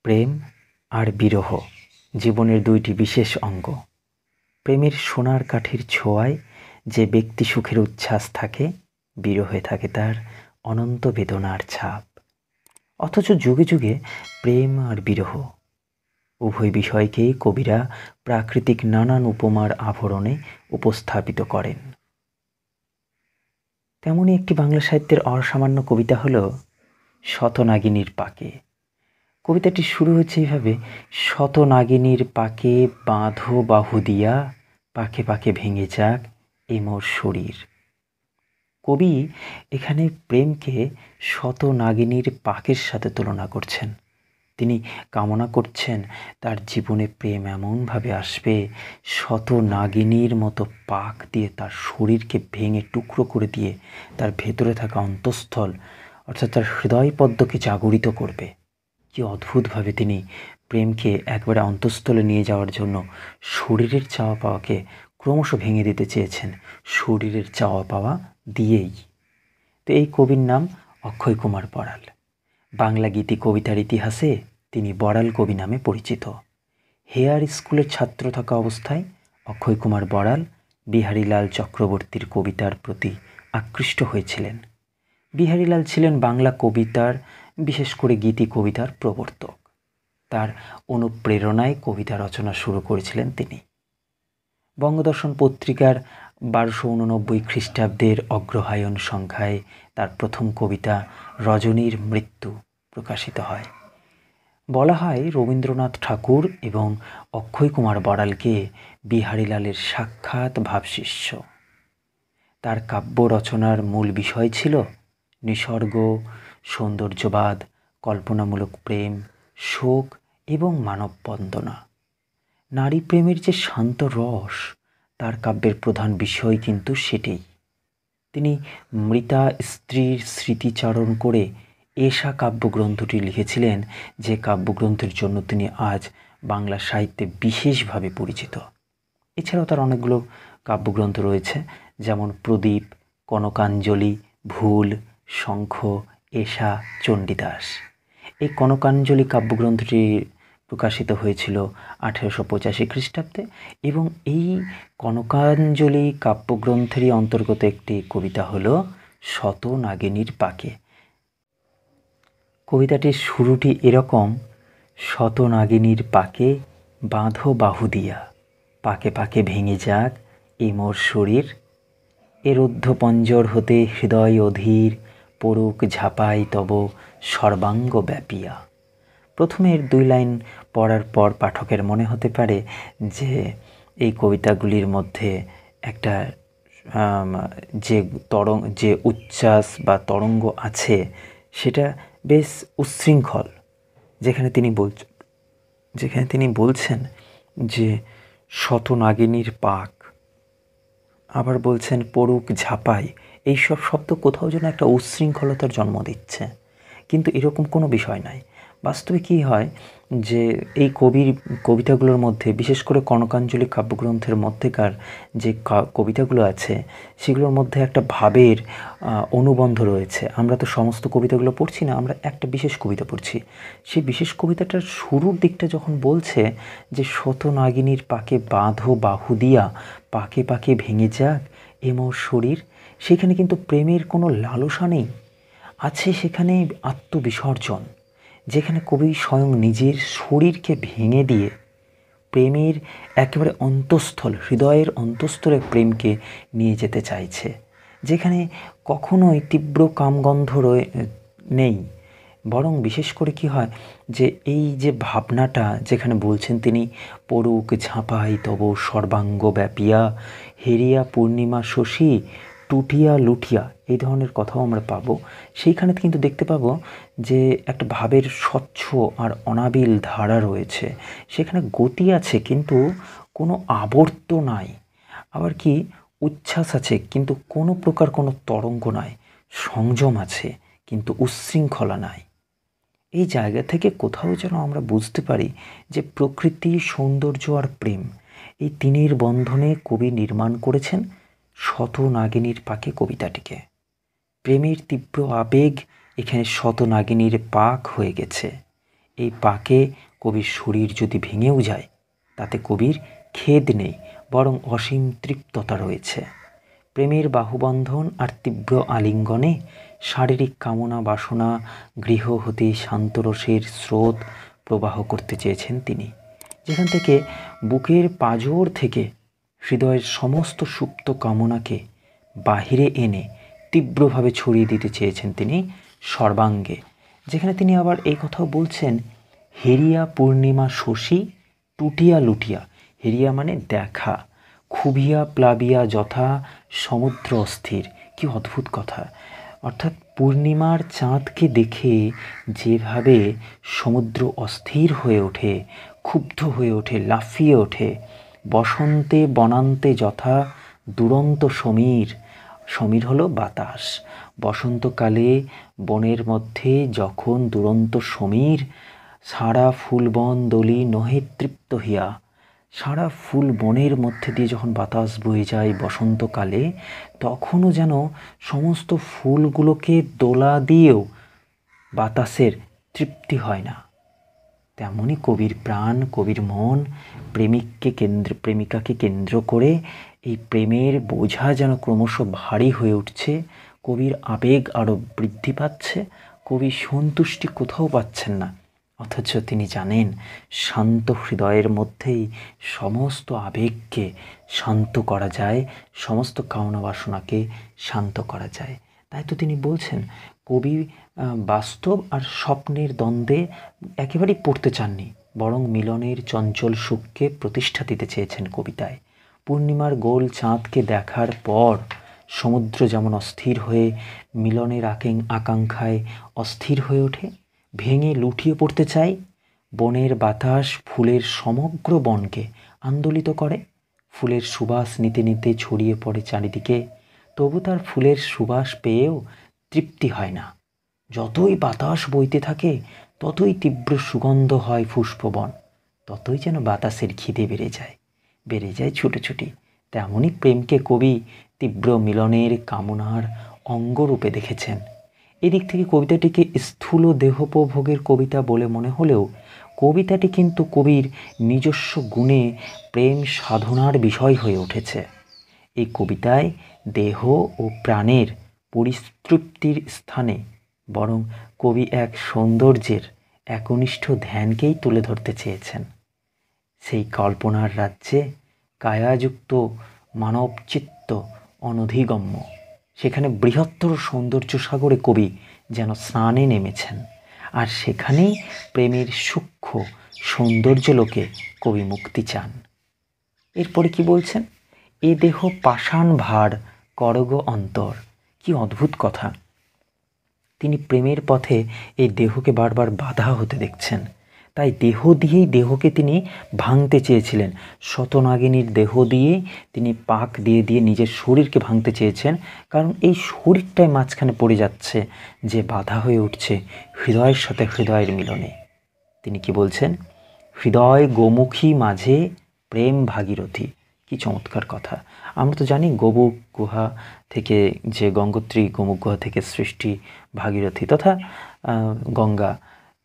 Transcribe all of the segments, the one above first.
প্রেম আর বিরহ জীবনের দুইটি বিশেষ অঙ্গ। প্রেমের সোনার কাঠির ছোঁয়ায় যে ব্যক্তি সুখের উচ্ছ্বাস থাকে, বিরহে থাকে তার অনন্ত বেদনার ছাপ। অথচ যুগে যুগে প্রেম আর বিরহ উভয় বিষয়কেই কবিরা প্রাকৃতিক নানান উপমার আভরণে উপস্থাপিত করেন। তেমনই একটি বাংলা সাহিত্যের অসামান্য কবিতা হল শতনাগিনীর পাকে। কবিতাটি শুরু হচ্ছে এইভাবে: শতনাগিনীর পাকে বাঁধো বাহু দিয়া, পাকে পাকে ভেঙে যাক এ মোর শরীর। কবি এখানে প্রেমকে শতনাগিনীর পাকের সাথে তুলনা করছেন। তিনি কামনা করছেন তার জীবনে প্রেম এমনভাবে আসবে, শতনাগিনীর মতো পাক দিয়ে তার শরীরকে ভেঙে টুকরো করে দিয়ে তার ভেতরে থাকা অন্তঃস্থল অর্থাৎ তার হৃদয়পদ্মকে জাগরিত করবে। কি অদ্ভুতভাবে তিনি প্রেমকে একবারে অন্তঃস্থলে নিয়ে যাওয়ার জন্য শরীরের চাওয়া পাওয়াকে ক্রমশ ভেঙে দিতে চেয়েছেন, শরীরের চাওয়া পাওয়া দিয়েই। তো এই কবির নাম অক্ষয় কুমার বড়াল। বাংলা গীতি কবিতার ইতিহাসে তিনি বড়াল কবি নামে পরিচিত। হেয়ার স্কুলের ছাত্র থাকা অবস্থায় অক্ষয় কুমার বড়াল বিহারীলাল চক্রবর্তীর কবিতার প্রতি আকৃষ্ট হয়েছিলেন। বিহারীলাল ছিলেন বাংলা কবিতার, বিশেষ করে গীতি কবিতার প্রবর্তক। তার অনুপ্রেরণায় কবিতা রচনা শুরু করেছিলেন তিনি। বঙ্গদর্শন পত্রিকার 1289 খ্রিস্টাব্দের অগ্রহায়ণ সংখ্যায় তার প্রথম কবিতা রজনীর মৃত্যু প্রকাশিত হয়। বলা হয় রবীন্দ্রনাথ ঠাকুর এবং অক্ষয় কুমার বড়ালকে বিহারীলালের সাক্ষাৎ ভাবশিষ্য। তার কাব্য রচনার মূল বিষয় ছিল নিসর্গ, সৌন্দর্যবাদ, কল্পনামূলক প্রেম, শোক এবং মানব বন্দনা। নারী প্রেমের যে শান্ত রস, তার কাব্যের প্রধান বিষয় কিন্তু সেটাই। তিনি মৃতা স্ত্রীর স্মৃতিচারণ করে এশা কাব্যগ্রন্থটি লিখেছিলেন, যে কাব্যগ্রন্থের জন্য তিনি আজ বাংলা সাহিত্যে বিশেষভাবে পরিচিত। এছাড়াও তার অনেকগুলো কাব্যগ্রন্থ রয়েছে, যেমন প্রদীপ, কনকাঞ্জলি, ভুল, শঙ্খ, এশা, চণ্ডীদাস। এই কনকাঞ্জলি কাব্যগ্রন্থটি প্রকাশিত হয়েছিল 1885 খ্রিস্টাব্দে এবং এই কনকাঞ্জলি কাব্যগ্রন্থেরই অন্তর্গত একটি কবিতা হল শতনাগিনীর পাকে। কবিতাটির শুরুটি এরকম: শতনাগিনীর পাকে বাঁধো বাহু দিয়া, পাকে পাকে ভেঙে যাক এ মোর শরীর। এর ঊর্ধ্বপঞ্জর হতে হৃদয় অধীর, পড়ুক ঝাঁপাই তব সর্বাঙ্গ ব্যাপিয়া। প্রথমে এর 2 লাইন পড়ার পর পাঠকের মনে হতে পারে যে এই কবিতাগুলির মধ্যে একটা যে উচ্ছ্বাস বা তরঙ্গ আছে সেটা বেশ উচ্ছৃঙ্খল, যেখানে তিনি বলছেন যে শতনাগিনীর পাক, আবার বলছেন পড়ুক ঝাঁপাই। এইসব শব্দ কোথাও যেন একটা উচ্ছৃঙ্খলতার জন্ম দিচ্ছে, কিন্তু এরকম কোনো বিষয় নাই। বাস্তবে কী হয় যে এই কবিতাগুলোর মধ্যে, বিশেষ করে কনকাঞ্জলি কাব্যগ্রন্থের মধ্যেকার যে কবিতাগুলো আছে সেগুলোর মধ্যে একটা ভাবের অনুবন্ধ রয়েছে। আমরা তো সমস্ত কবিতাগুলো পড়ছি না, আমরা একটা বিশেষ কবিতা পড়ছি। সেই বিশেষ কবিতাটার শুরুর দিকটা যখন বলছে যে শতনাগিনীর পাকে বাঁধো বাহু দিয়া, পাকে পাকে ভেঙে যাক এ মোর শরীর, সেখানে কিন্তু প্রেমের কোনো লালসা নেই, আছে সেখানে আত্মবিসর্জন, যেখানে কবি স্বয়ং নিজের শরীরকে ভেঙে দিয়ে প্রেমের একেবারে অন্তঃস্থল, হৃদয়ের অন্তঃস্থলে প্রেমকে নিয়ে যেতে চাইছে, যেখানে কখনোই তীব্র কামগন্ধ নেই। বরং বিশেষ করে কি হয় যে এই যে ভাবনাটা, যেখানে বলছেন তিনি পড়ুক ঝাঁপাই তব সর্বাঙ্গ ব্যাপিয়া, হেরিয়া পূর্ণিমা শশী টুটিয়া লুটিয়া, এই ধরনের কথাও আমরা পাবো। সেইখানে কিন্তু দেখতে পাবো যে একটা ভাবের স্বচ্ছ আর অনাবিল ধারা রয়েছে, সেখানে গতি আছে কিন্তু কোনো আবর্ত নাই, আবার কি উচ্ছ্বাস আছে কিন্তু কোনো প্রকার কোনো তরঙ্গ নাই, সংযম আছে কিন্তু উচ্ছৃঙ্খলা নাই। এই জায়গা থেকে কোথাও যেন আমরা বুঝতে পারি যে প্রকৃতি, সৌন্দর্য আর প্রেম, এই তিনের বন্ধনে কবি নির্মাণ করেছেন শতনাগিনীর পাকে কবিতাটিকে। প্রেমের তীব্র আবেগ এখানে শতনাগিনীর পাক হয়ে গেছে। এই পাকে কবির শরীর যদি ভেঙেও যায় তাতে কবির খেদ নেই, বরং অসীম তৃপ্ততা রয়েছে। প্রেমের বাহুবন্ধন আর তীব্র আলিঙ্গনে শারীরিক কামনা বাসনা গৃহ হতে শান্তরসের স্রোত প্রবাহ করতে চেয়েছেন তিনি, যেখান থেকে বুকের পাঁজর থেকে হৃদয়ের সমস্ত সুপ্ত কামনাকে বাহিরে এনে তীব্রভাবে ছড়িয়ে দিতে চেয়েছেন তিনি সর্বাঙ্গে। যেখানে তিনি আবার এই কথাও বলছেন, হেরিয়া পূর্ণিমা শশী টুটিয়া লুটিয়া। হেরিয়া মানে দেখা, খুবিয়া প্লাবিয়া যথা সমুদ্র অস্থির। কি অদ্ভুত কথা! অর্থাৎ পূর্ণিমার চাঁদকে দেখে যেভাবে সমুদ্র অস্থির হয়ে ওঠে, ক্ষুব্ধ হয়ে ওঠে, লাফিয়ে ওঠে, বসন্তে বনান্তে যথা দুরন্ত সমীর। সমীর হলো বাতাস। বসন্তকালে বনের মধ্যে যখন দুরন্ত সমীর সারা ফুলবন দলি নহে তৃপ্ত হিয়া, সারা ফুল বনের মধ্যে দিয়ে যখন বাতাস বয়ে যায় বসন্তকালে, তখনও যেন সমস্ত ফুলগুলোকে দোলা দিয়েও বাতাসের তৃপ্তি হয় না। তেমনই কবির প্রাণ, কবির মন প্রেমিকাকে কেন্দ্র করে এই প্রেমের বোঝা যেন ক্রমশ ভারী হয়ে উঠছে। কবির আবেগ আরও বৃদ্ধি পাচ্ছে, কবি সন্তুষ্টি কোথাও পাচ্ছেন না, অথচ তিনি জানেন শান্ত হৃদয়ের মধ্যেই সমস্ত আবেগকে শান্ত করা যায়, সমস্ত কামনা বাসনাকে শান্ত করা যায়। তাই তো তিনি বলছেন, কবি বাস্তব আর স্বপ্নের দ্বন্দ্বে একেবারেই পড়তে চাননি, বরং মিলনের চঞ্চল সুখকে প্রতিষ্ঠা দিতে চেয়েছেন কবিতায়। পূর্ণিমার গোল চাঁদকে দেখার পর সমুদ্র যেমন অস্থির হয়ে মিলনের আকাঙ্ক্ষায় অস্থির হয়ে ওঠে, ভেঙে লুটিয়ে পড়তে চায়, বনের বাতাস ফুলের সমগ্র বনকে আন্দোলিত করে, ফুলের সুবাস নিতে নিতে ছড়িয়ে পড়ে চারিদিকে, তবু তার ফুলের সুবাস পেয়েও তৃপ্তি হয় না। যতই বাতাস বইতে থাকে ততই তীব্র সুগন্ধ হয় পুষ্পবন, ততই যেন বাতাসের খিদে বেড়ে যায় ছুটোছুটি। তেমনই প্রেমকে কবি তীব্র মিলনের কামনার অঙ্গরূপে দেখেছেন। এদিক থেকে কবিতাটিকে স্থূল দেহোপভোগের কবিতা বলে মনে হলেও কবিতাটি কিন্তু কবির নিজস্ব গুণে প্রেম সাধনার বিষয় হয়ে উঠেছে। এই কবিতায় দেহ ও প্রাণের পরিতৃপ্তির স্থানে বরং কবি এক সৌন্দর্যের একনিষ্ঠ ধ্যানকেই তুলে ধরতে চেয়েছেন। সেই কল্পনার রাজ্যে কায়াযুক্ত মানবচিত্ত অনধিগম্য, সেখানে বৃহত্তর সৌন্দর্য সাগরে কবি যেন স্নানে নেমেছেন, আর সেখানেই প্রেমের সূক্ষ্ম সৌন্দর্য লোকে কবি মুক্তি চান। এরপরে কি বলছেন, এ দেহ পাষাণ ভার করগ অন্তর। কি অদ্ভুত কথা! তিনি প্রেমের পথে এই দেহকে বারবার বাধা হতে দেখছেন, তাই দেহ দিয়েই দেহকে তিনি ভাঙতে চেয়েছিলেন। শতনাগিনীর দেহ দিয়ে তিনি পাক দিয়ে নিজের শরীরকে ভাঙতে চেয়েছেন, কারণ এই শরীরটাই মাঝখানে পড়ে যাচ্ছে, যে বাধা হয়ে উঠছে হৃদয়ের সাথে হৃদয়ের মিলনে। তিনি কি বলছেন, হৃদয় গোমুখী মাঝে প্রেম ভাগীরথী। কি চমৎকার কথা! আমরা তো জানি গোমুখ গুহা থেকে, যে গঙ্গোত্রী গোমুখ গুহা থেকে সৃষ্টি ভাগীরথী তথা গঙ্গা,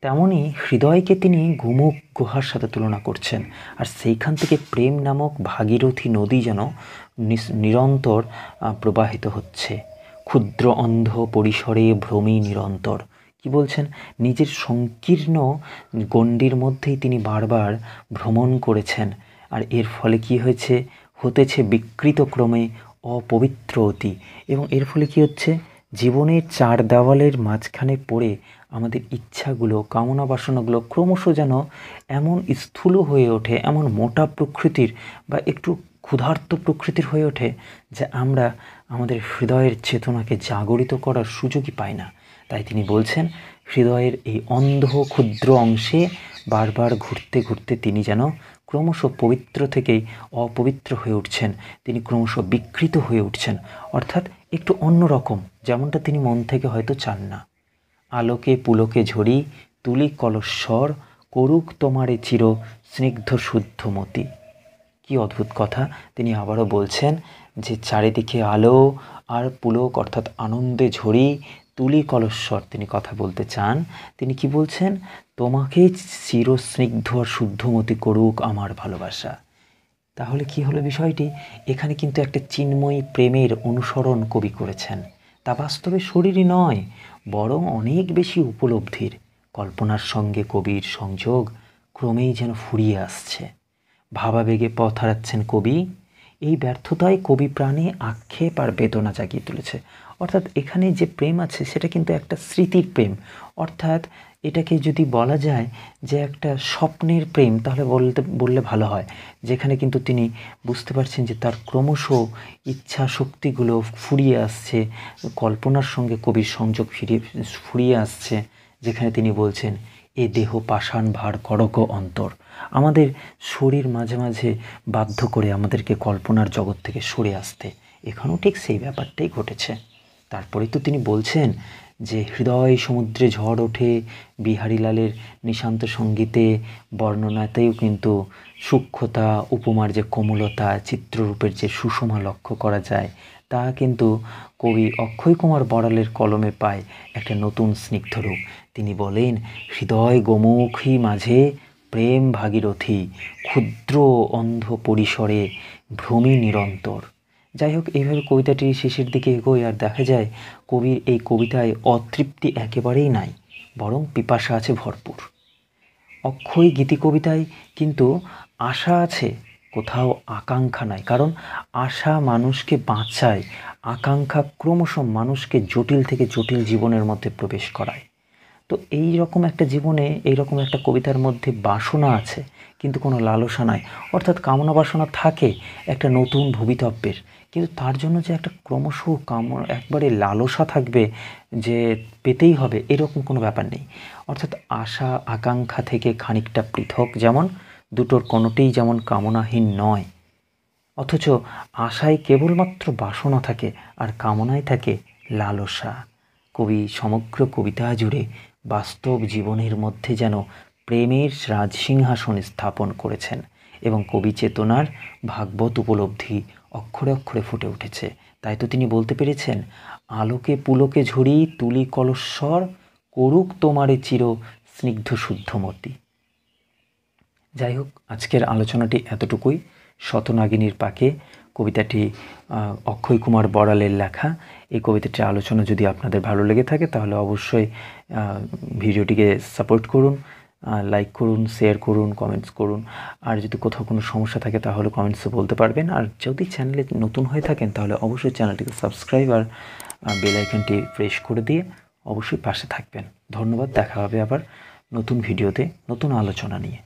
তেমনই হৃদয়কে তিনি গোমুখ গুহার সাথে তুলনা করছেন। আর সেইখান থেকে প্রেম নামক ভাগীরথী নদী যেন নিরন্তর প্রবাহিত হচ্ছে। ক্ষুদ্র অন্ধ পরিসরে ভ্রমী নিরন্তর। কি বলছেন, নিজের সংকীর্ণ গণ্ডির মধ্যেই তিনি বারবার ভ্রমণ করেছেন, আর এর ফলে কি হতেছে বিকৃত ক্রমে অপবিত্র অতি। এবং এর ফলে কি হচ্ছে, জীবনের চার দেওয়ালের মাঝখানে পড়ে আমাদের ইচ্ছাগুলো, কামনা বাসনাগুলো ক্রমশ যেন এমন স্থূল হয়ে ওঠে, এমন মোটা প্রকৃতির বা একটু ক্ষুধার্ত প্রকৃতির হয়ে ওঠে, যে আমরা আমাদের হৃদয়ের চেতনাকে জাগরিত করার সুযোগই পাই না। তাই তিনি বলছেন, হৃদয়ের এই অন্ধ ক্ষুদ্র অংশে বারবার ঘুরতে ঘুরতে তিনি যেন ক্রমশ পবিত্র থেকেই অপবিত্র হয়ে উঠছেন, তিনি ক্রমশ বিকৃত হয়ে উঠছেন, অর্থাৎ একটু অন্যরকম, যেমনটা তিনি মন থেকে হয়তো চান না। আলোকে পুলকে ঝরি তুলি কলস্বর করুক তোমারে চির স্নিগ্ধ শুদ্ধমতি। কি অদ্ভুত কথা! তিনি আবারও বলছেন যে চারিদিকে আলো আর পুলক অর্থাৎ আনন্দে ঝরি তুলি কলস্বর তিনি কথা বলতে চান। তিনি কি বলছেন? তোমাকে চিরস্নিগ্ধ আর শুদ্ধমতি করুক আমার ভালোবাসা। তাহলে কি হলো বিষয়টি? এখানে কিন্তু একটা চিন্ময়ী প্রেমের অনুসরণ কবি করেছেন। তা বাস্তবে শরীরই নয়, বরং অনেক বেশি উপলব্ধির। কল্পনার সঙ্গে কবির সংযোগ ক্রমেই যেন ফুরিয়ে আসছে। ভাবাবেগে পথ হারাচ্ছেন কবি। এই ব্যর্থতায় কবি প্রাণে আক্ষেপ আর বেদনা জাগিয়ে তুলেছে। অর্থাৎ এখানে যে প্রেম আছে সেটা কিন্তু একটা স্মৃতির প্রেম। অর্থাৎ এটাকে যদি বলা যায় যে একটা স্বপ্নের প্রেম, তাহলে বললে ভালো হয়। যেখানে কিন্তু তিনি বুঝতে পারছেন যে তার ক্রমশ ইচ্ছা শক্তিগুলো ফুরিয়ে আসছে, কল্পনার সঙ্গে কবির সংযোগ ফুরিয়ে আসছে। যেখানে তিনি বলছেন, এ দেহ পাষাণ ভার করগ অন্তর। আমাদের শরীর মাঝে মাঝে বাধ্য করে আমাদেরকে কল্পনার জগৎ থেকে সরে আসতে। এখানেও ঠিক সেই ব্যাপারটাই ঘটেছে। তারপরেই তো তিনি বলছেন যে হৃদয় সমুদ্রে ঝড় ওঠে, বিহারীলালের নিশান্ত সঙ্গীতে বর্ণনাতেও কিন্তু সূক্ষ্মতা, উপমার যে কোমলতা, চিত্ররূপের যে সুষমা লক্ষ্য করা যায়, তা কিন্তু কবি অক্ষয় কুমার বড়ালের কলমে পায় একটা নতুন স্নিগ্ধরূপ। তিনি বলেন, হৃদয় গোমুখী মাঝে প্রেম ভাগীরথী, ক্ষুদ্র অন্ধ পরিসরে ভ্রমি নিরন্তর। যাই হোক, এইভাবে কবিতাটির শেষের দিকে এগোয় আর দেখা যায় কবির এই কবিতায় অতৃপ্তি একেবারেই নাই, বরং পিপাসা আছে ভরপুর। অক্ষয় গীতি কবিতায় কিন্তু আশা আছে, কোথাও আকাঙ্ক্ষা নাই। কারণ আশা মানুষকে বাঁচায়, আকাঙ্ক্ষা ক্রমশ মানুষকে জটিল থেকে জটিল জীবনের মধ্যে প্রবেশ করায়। তো এই রকম একটা জীবনে, এই রকম একটা কবিতার মধ্যে বাসনা আছে, কিন্তু কোনো লালসা নাই। অর্থাৎ কামনা বাসনা থাকে একটা নতুন ভবিতব্যের, কিন্তু তার জন্য যে একটা ক্রমশ একবারে লালসা থাকবে যে পেতেই হবে, এরকম কোনো ব্যাপার নেই। অর্থাৎ আশা আকাঙ্ক্ষা থেকে খানিকটা পৃথক, যেমন দুটোর কোনোটিই যেমন কামনাহীন নয়। অথচ আশায় কেবলমাত্র বাসনা থাকে আর কামনায় থাকে লালসা। কবি সমগ্র কবিতা জুড়ে বাস্তব জীবনের মধ্যে যেন প্রেমের রাজসিংহাসন স্থাপন করেছেন, এবং কবি চেতনার ভাগবত উপলব্ধি অক্ষরে অক্ষরে ফুটে উঠেছে। তাই তো তিনি বলতে পেরেছেন, আলোকে পুলকে ঝরি তুলি কলস্বর, করুক তোমারে চির স্নিগ্ধ শুদ্ধমতি। যাই হোক, আজকের আলোচনাটি এতটুকুই। শতনাগিনীর পাকে কবিতাটি অক্ষয় কুমার বড়ালের লেখা। এই কবিতাটির আলোচনা যদি আপনাদের ভালো লেগে থাকে তাহলে অবশ্যই ভিডিওটিকে সাপোর্ট করুন, লাইক করুন, শেয়ার করুন, কমেন্টস করুন। আর যদি কোথাও কোনো সমস্যা থাকে তাহলে কমেন্টসে বলতে পারবেন। আর যদি চ্যানেলে নতুন হয়ে থাকেন তাহলে অবশ্যই চ্যানেলটিকে সাবস্ক্রাইব আর বেল আইকনটি প্রেস করে দিয়ে অবশ্যই পাশে থাকবেন। ধন্যবাদ। দেখা হবে আবার নতুন ভিডিওতে নতুন আলোচনা নিয়ে।